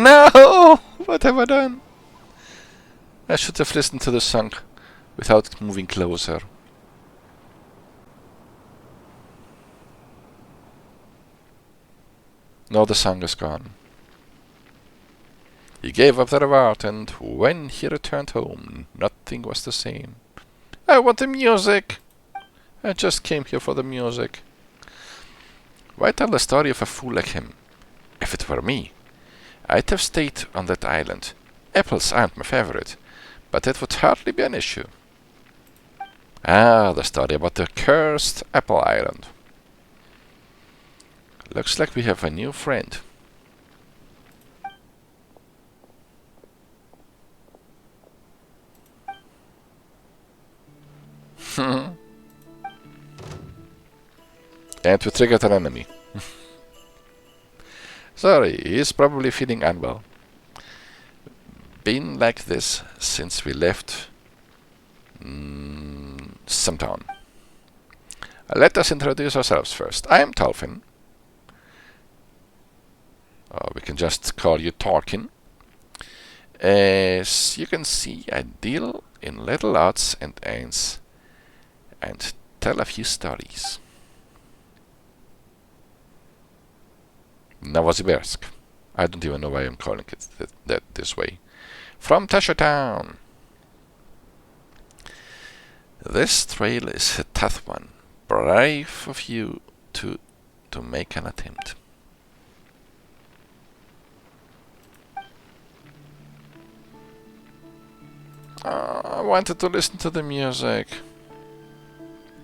No! What have I done? I should have listened to the song without moving closer. Now the song is gone. He gave up the reward, and when he returned home, nothing was the same. I want the music! I just came here for the music. Why tell the story of a fool like him? If it were me, I'd have stayed on that island. Apples aren't my favorite, but that would hardly be an issue. Ah, the story about the cursed Apple Island. Looks like we have a new friend. And we triggered an enemy. Sorry, he's probably feeling unwell. Been like this since we left some town. Let us introduce ourselves first. I am Tolfin. We can just call you Talkin. As you can see, I deal in little odds and ends and tell a few stories. Novosibirsk. I don't even know why I'm calling it that this way. From Tasha Town. This trail is a tough one. Brave of you to make an attempt. I wanted to listen to the music.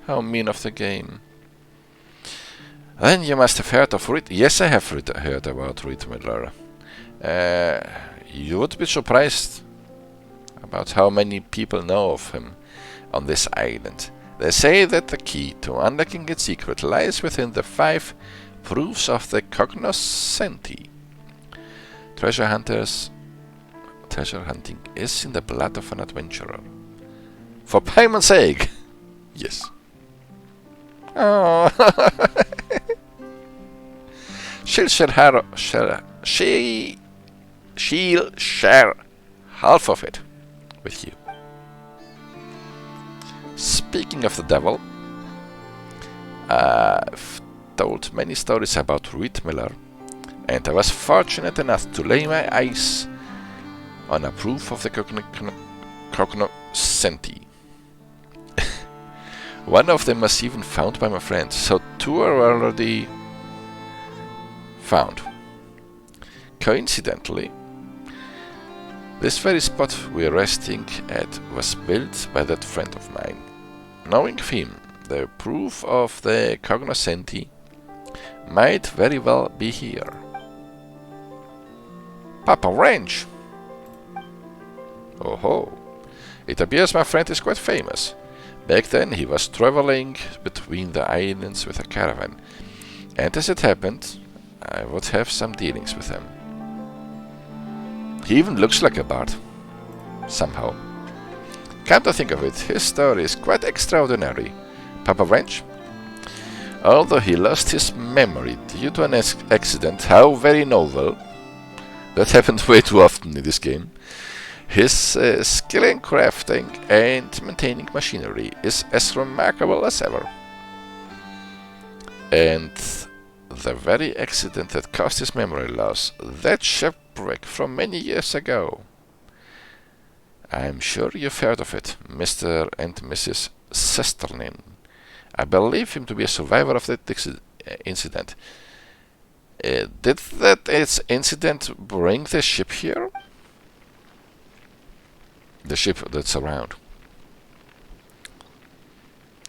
How mean of the game. Then you must have heard of Ruth. Yes, I have heard about Ruth Miller. You would be surprised about how many people know of him on this island. They say that the key to unlocking its secret lies within the 5 proofs of the cognoscenti. Treasure hunting is in the blood of an adventurer. For payment's sake! Yes. Oh. She'll share half of it with you. Speaking of the devil, I've told many stories about Ruth Miller, and I was fortunate enough to lay my eyes on a proof of the cognoscenti. One of them was even found by my friend, so 2 are already found. Coincidentally, this very spot we're resting at was built by that friend of mine. Knowing him, the proof of the cognoscenti might very well be here. Papa Ranch! Oh ho! It appears my friend is quite famous. Back then he was traveling between the islands with a caravan, and as it happened, I would have some dealings with him. He even looks like a bard. Somehow. Come to think of it, his story is quite extraordinary. Papa Wrench? Although he lost his memory due to an accident, how very novel. That happened way too often in this game. His skill in crafting and maintaining machinery is as remarkable as ever. And the very accident that caused his memory loss, that shipwreck from many years ago. I'm sure you've heard of it, Mr. and Mrs. Sesternin. I believe him to be a survivor of that incident. Did that incident bring the ship here? The ship that's around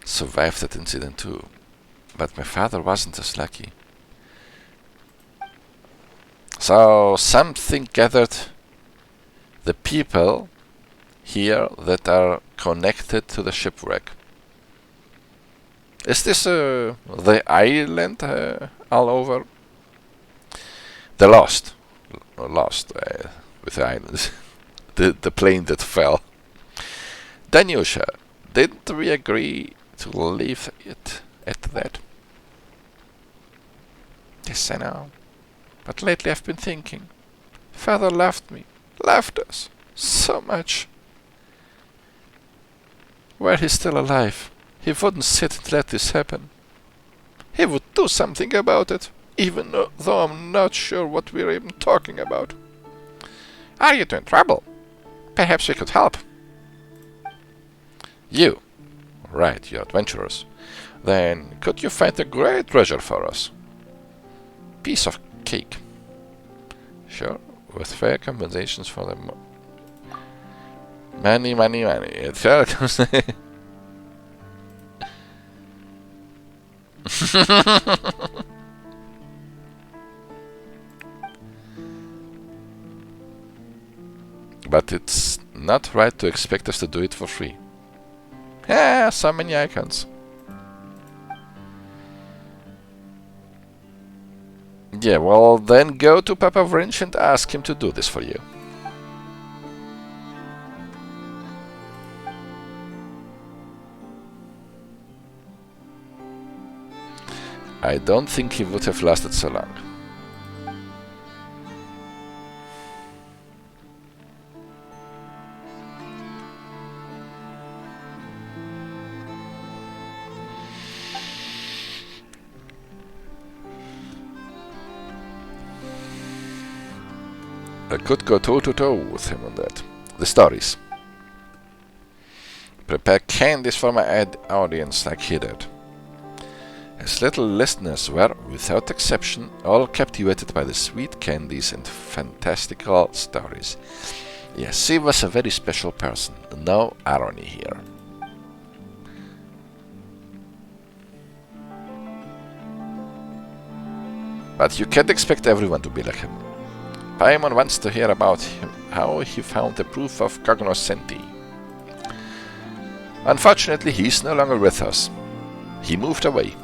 survived that incident too, but my father wasn't as lucky. So something gathered the people here that are connected to the shipwreck. Is this the island all over? The lost with the islands. the plane that fell. Danyusha, didn't we agree to leave it at that? Yes, I know. But lately I've been thinking. Father left me, left us, so much. Were he still alive, he wouldn't sit and let this happen. He would do something about it, even though I'm not sure what we're even talking about. Are you two in trouble? Perhaps we could help. You? Right, you're adventurers. Then could you find a great treasure for us? Piece of cake. Sure, with fair compensations for the money. It sure comes. But it's not right to expect us to do it for free. Ah, so many icons. Yeah, well, then go to Papa Wrench and ask him to do this for you. I don't think he would have lasted so long. I could go toe-to-toe with him on that. The stories. Prepare candies for my audience like he did. His little listeners were, without exception, all captivated by the sweet candies and fantastical stories. Yes, he was a very special person. No irony here. But you can't expect everyone to be like him. Paimon wants to hear about him, how he found the proof of cognoscenti. Unfortunately, he's no longer with us. He moved away.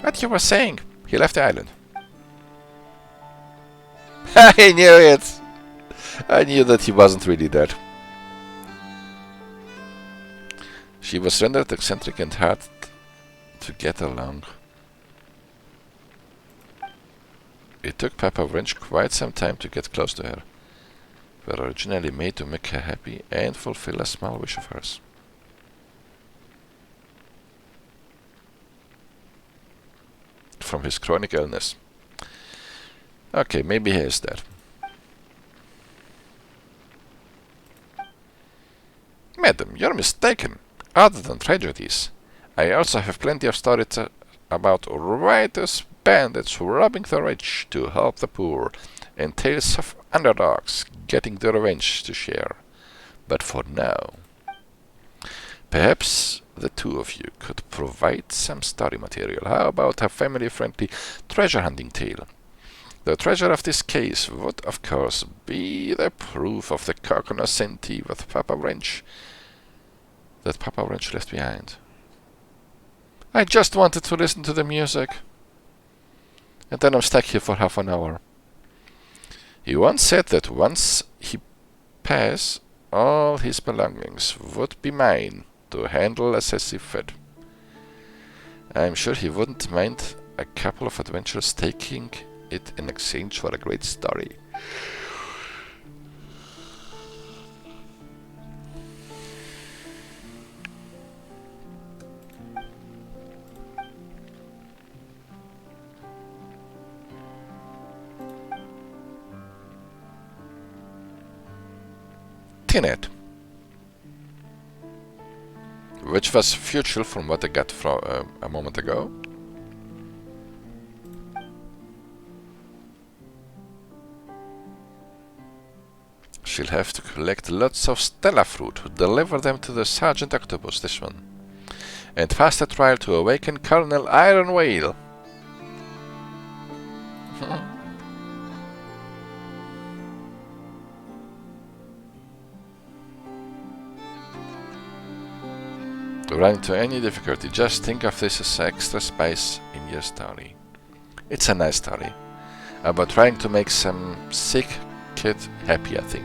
What you were saying? He left the island. I knew it! I knew that he wasn't really dead. She was rendered eccentric and hard to get along. It took Papa Wrench quite some time to get close to her. Were originally made to make her happy and fulfill a small wish of hers. From his chronic illness. Okay, maybe he is dead. Madam, you're mistaken. Other than tragedies, I also have plenty of stories about riotous bandits robbing the rich to help the poor, and tales of underdogs getting their revenge to share. But for now, perhaps the two of you could provide some story material. How about a family-friendly treasure hunting tale? The treasure of this case would, of course, be the proof of the cognoscenti with Papa Wrench that Papa Wrench left behind. I just wanted to listen to the music. And then I'm stuck here for half an hour. He once said that once he passed, all his belongings would be mine to handle as he see fit. I'm sure he wouldn't mind a couple of adventurers taking it in exchange for a great story. Tinette, which was futile from what I got from a moment ago. She'll have to collect lots of Stella fruit, deliver them to the Sergeant Octopus, this one, and pass the trial to awaken Colonel Iron Whale. To run into any difficulty, just think of this as extra spice in your story. It's a nice story about trying to make some sick kid happy, I think.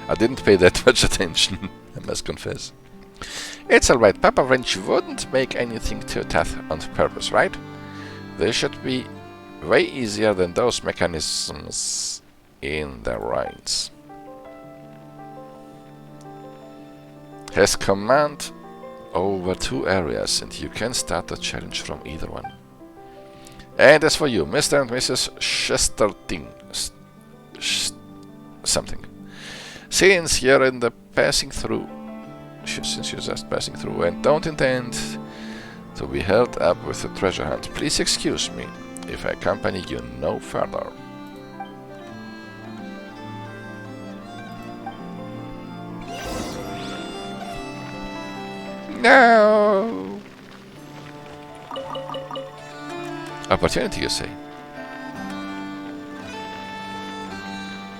I didn't pay that much attention, I must confess. It's alright, Papa Wrench wouldn't make anything too tough on purpose, right? There should be way easier than those mechanisms in the ruins. Has command over 2 areas, and you can start the challenge from either one. And as for you, Mr. and Mrs. Chesterton, something. Since you're in the passing through, since you're just passing through and don't intend to be held up with a treasure hunt, please excuse me if I accompany you no further. No! Opportunity, you say?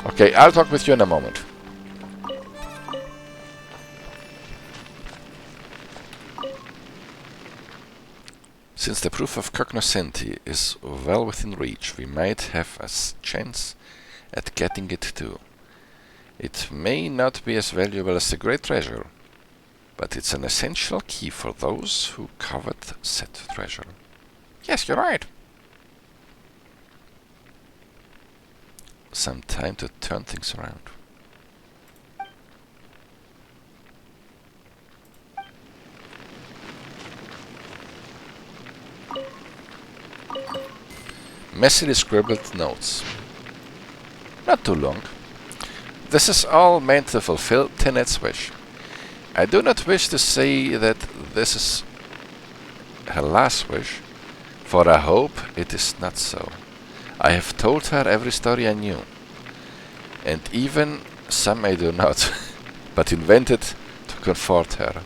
Okay, I'll talk with you in a moment. Since the proof of cognoscenti is well within reach, we might have a chance at getting it too. It may not be as valuable as the great treasure, but it's an essential key for those who covet said treasure. Yes, you're right. Some time to turn things around. Messily scribbled notes. Not too long. This is all meant to fulfill Tinet's wish. I do not wish to say that this is her last wish, for I hope it is not so. I have told her every story I knew, and even some I do not, but invented to comfort her.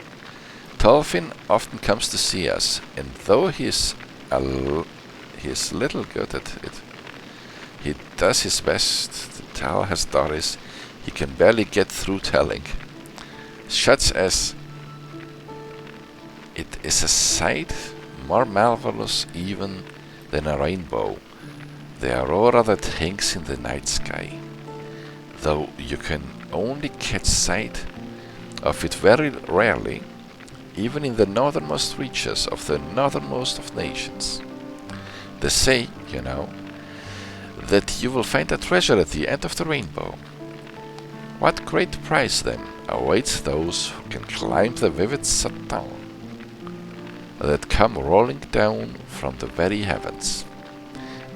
Tolfin often comes to see us, and though he is little good at it, he does his best to tell her stories he can barely get through telling, such as it is a sight more marvelous even than a rainbow, the aurora that hangs in the night sky, though you can only catch sight of it very rarely, even in the northernmost reaches of the northernmost of nations. They say, you know, that you will find a treasure at the end of the rainbow. What great prize, then, awaits those who can climb the vivid sundown that come rolling down from the very heavens?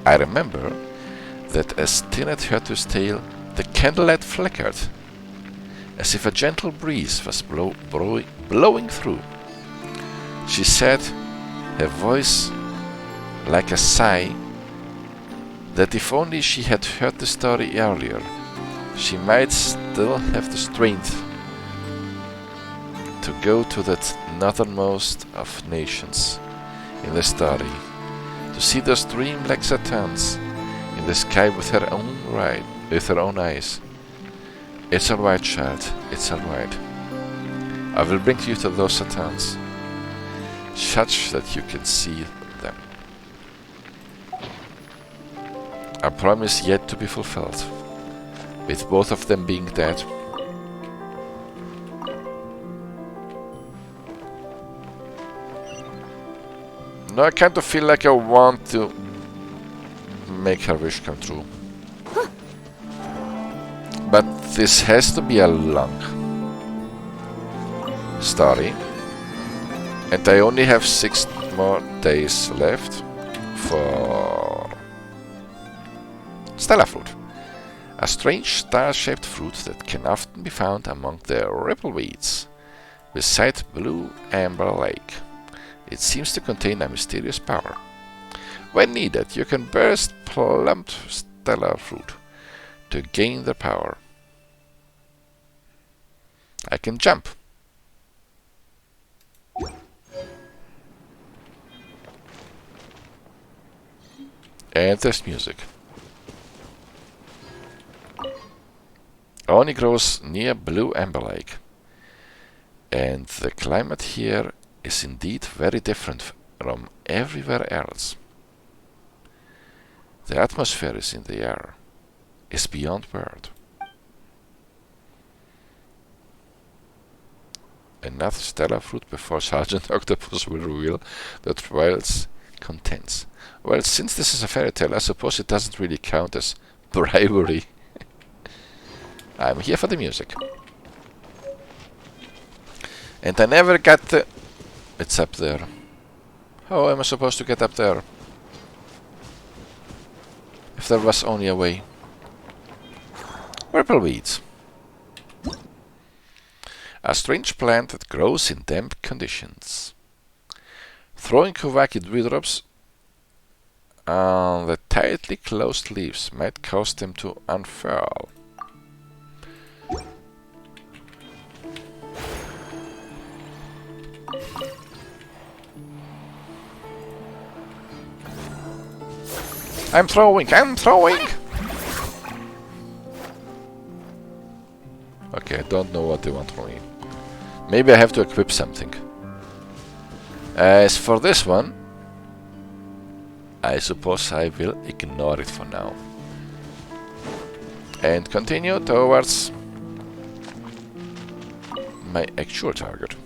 I remember that as Tinet heard this tale, the candlelight flickered, as if a gentle breeze was blowing through. She said, her voice like a sigh, that if only she had heard the story earlier, she might still have the strength to go to that northernmost of nations in the story, to see those dream-like Saturns in the sky with her own eyes. It's all right, child, it's all right. I will bring you to those Saturns, such that you can see them. A promise yet to be fulfilled, with both of them being dead. No, I kind of feel like I want to make her wish come true. But this has to be a long story. And I only have 6 more days left for Stellar Fruit. A strange star-shaped fruit that can often be found among the rippleweeds beside Blue Amber Lake. It seems to contain a mysterious power. When needed, you can burst plump stellar fruit to gain the power. I can jump. And there's music. Only grows near Blue Amber Lake. And the climate here is indeed very different from everywhere else. The atmosphere is in the air, is beyond word. Another stellar fruit before Sergeant Octopus will reveal the trials contains. Well, since this is a fairy tale, I suppose it doesn't really count as bribery. I'm here for the music. And I never got the... It's up there. How am I supposed to get up there? If there was only a way. Purple weeds. A strange plant that grows in damp conditions. Throwing wacky dewdrops on the tightly closed leaves might cause them to unfurl. I'm throwing! Okay, I don't know what they want from me. Maybe I have to equip something. As for this one, I suppose I will ignore it for now. And continue towards my actual target.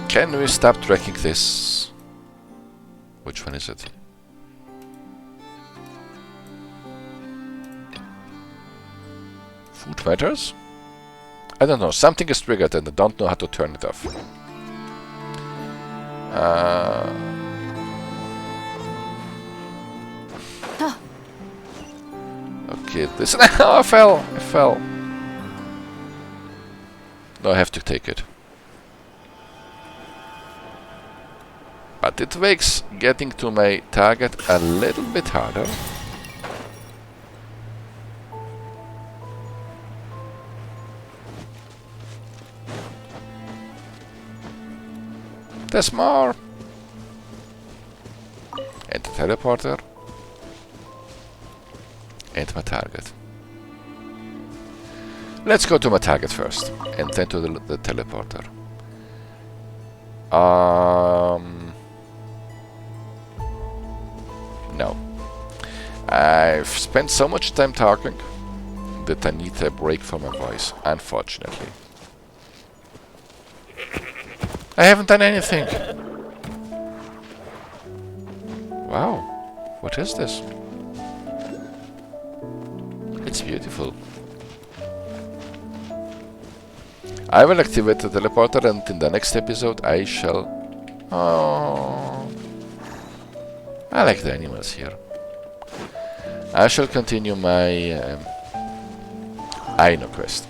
Can we stop tracking this? Which one is it? Food matters? I don't know. Something is triggered and I don't know how to turn it off. Okay, this... Oh, I fell. No, I have to take it. But it makes getting to my target a little bit harder. There's more! And the teleporter. And my target. Let's go to my target first, and then to the teleporter. No. I've spent so much time talking that I need a break from my voice, unfortunately. I haven't done anything. Wow. What is this? It's beautiful. I will activate the teleporter, and in the next episode I shall... Oh, I like the animals here. I shall continue my Aino quest.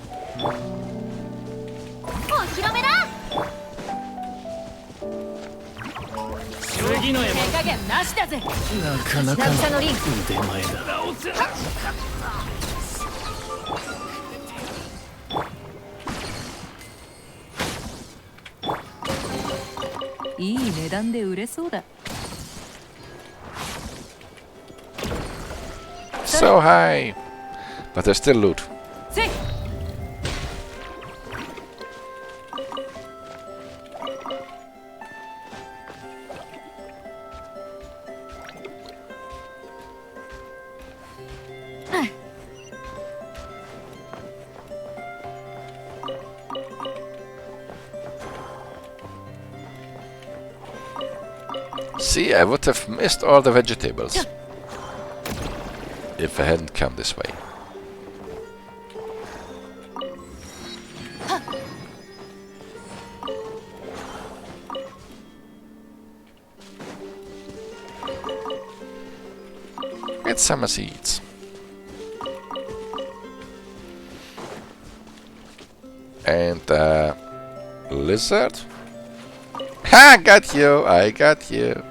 So high, but there's still loot. See, I would have missed all the vegetables if I hadn't come this way. Get some seeds. And lizard? Ha! Got you! I got you!